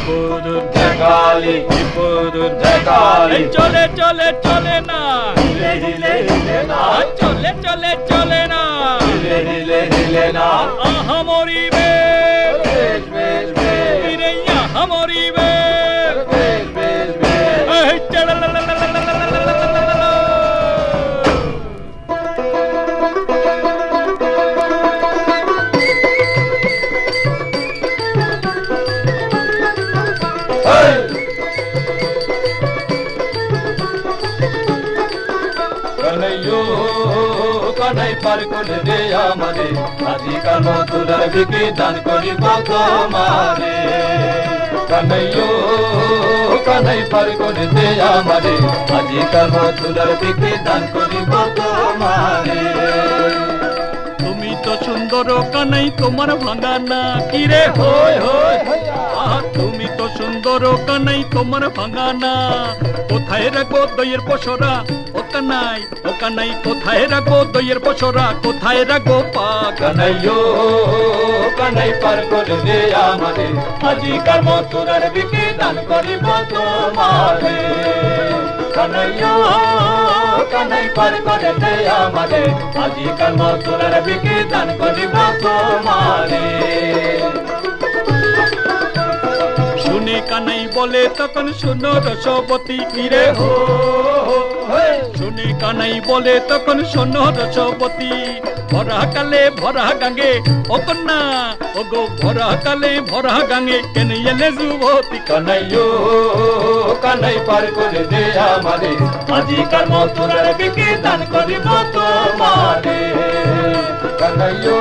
ত্রিপুর জয়কালী, ত্রিপুর জয়কালী। চলে চলে চলে না, হিলে হিলে হিলে না, চলে চলে চলে না, হিলে হিলে হিলে না। আহা মরিবে বেশ বেশ বেশ, রে আহা মরিবে বেশ বেশ বেশ। এই চলা লা লা লা লা লা লা লা লা লা লা লা। কানাইয়ো কানাই পার করে দে আমারে, আজিকার মথুরার বিকি দান করিব তোমারে। কানাইয়ো কানাই পার করে দে আমারে, আজিকার মথুরার বিকি দান করিব তোমারে। তুমি তো সুন্দর কানাই, তোমার ভাঙা না কিরে হয় হয়। তুমি তো সুন্দর কানাই, তোমার ভাঙা না। কোথায় রাখবো দইয়ের পসরা ও কানাই, ও কানাই কোথায় রাখবো দইয়ের পসরা, কোথায় রাখবো পা। কানাইয়ো কানাই পার করে দে আমারে, আজিকার মথুরার বিকি দান করিব তোমারে। কানাইয়ো কানাই পার করে দে আমারে, আজিকার মথুরার বিকি দান করিব তোমারে। শুনে কানাই বলে তখন শুনো রসবতী কিরে হো। শুনে কানাই বলে তখন শোনো রসবতী, ভরা কালে ভরা গাঙ্গে ও কন্যা, ও গো ভরা কালে ভরা গাঙ্গে কেন এলে যুবতী। কানাইয়ো কানাই পার করে দে আমারে, আজিকার মথুরার বিকি দান করিব তোমারে। কানাইয়ো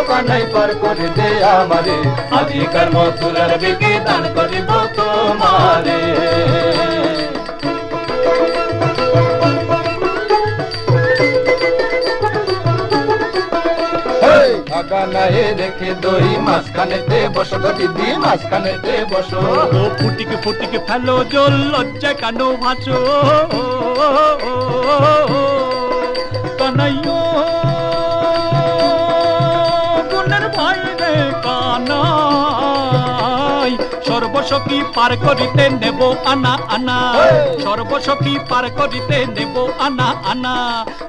কানাই পার করে দে আমারে, আজিকার মথুরার বিকি দান করিব তোমারে। কানাই রেখে দই মাঝখানেতে বসো গো দিদি, মাঝখানেতে বসো। ফুটিকে ফুটিকে ফেলো জল, লজ্জায় কানো ভাসো। কানাইয়ো গুণের ভাই রে কানাই, সর্বসখী পার করিতে নেব আনা আনা, সর্বসখী পার করিতে নেব আনা আনা,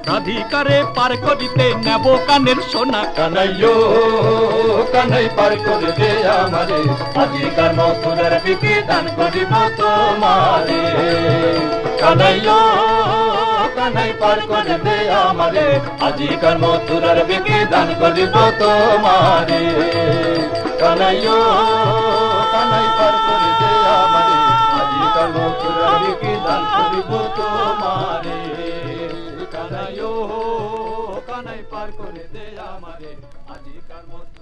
রাধিকারে পার করিতে নেব কানের সোনা। কানাইয়ো কানাই পার করে দে আমারে, আজিকার মথুরার বিকি দান করিব তোমারে। কানাইয়ো কানাই পার করে দে আমারে, আজিকার মথুরার বিকি দান করিব তোমারে। কানাইয়ো কানাই পার করে দে আমারে, আজিকার মথুরার বিকি দান করিব তোমারে। কানাইয়ো কানাই পার করে দে আমারে, আজিকার মথুরার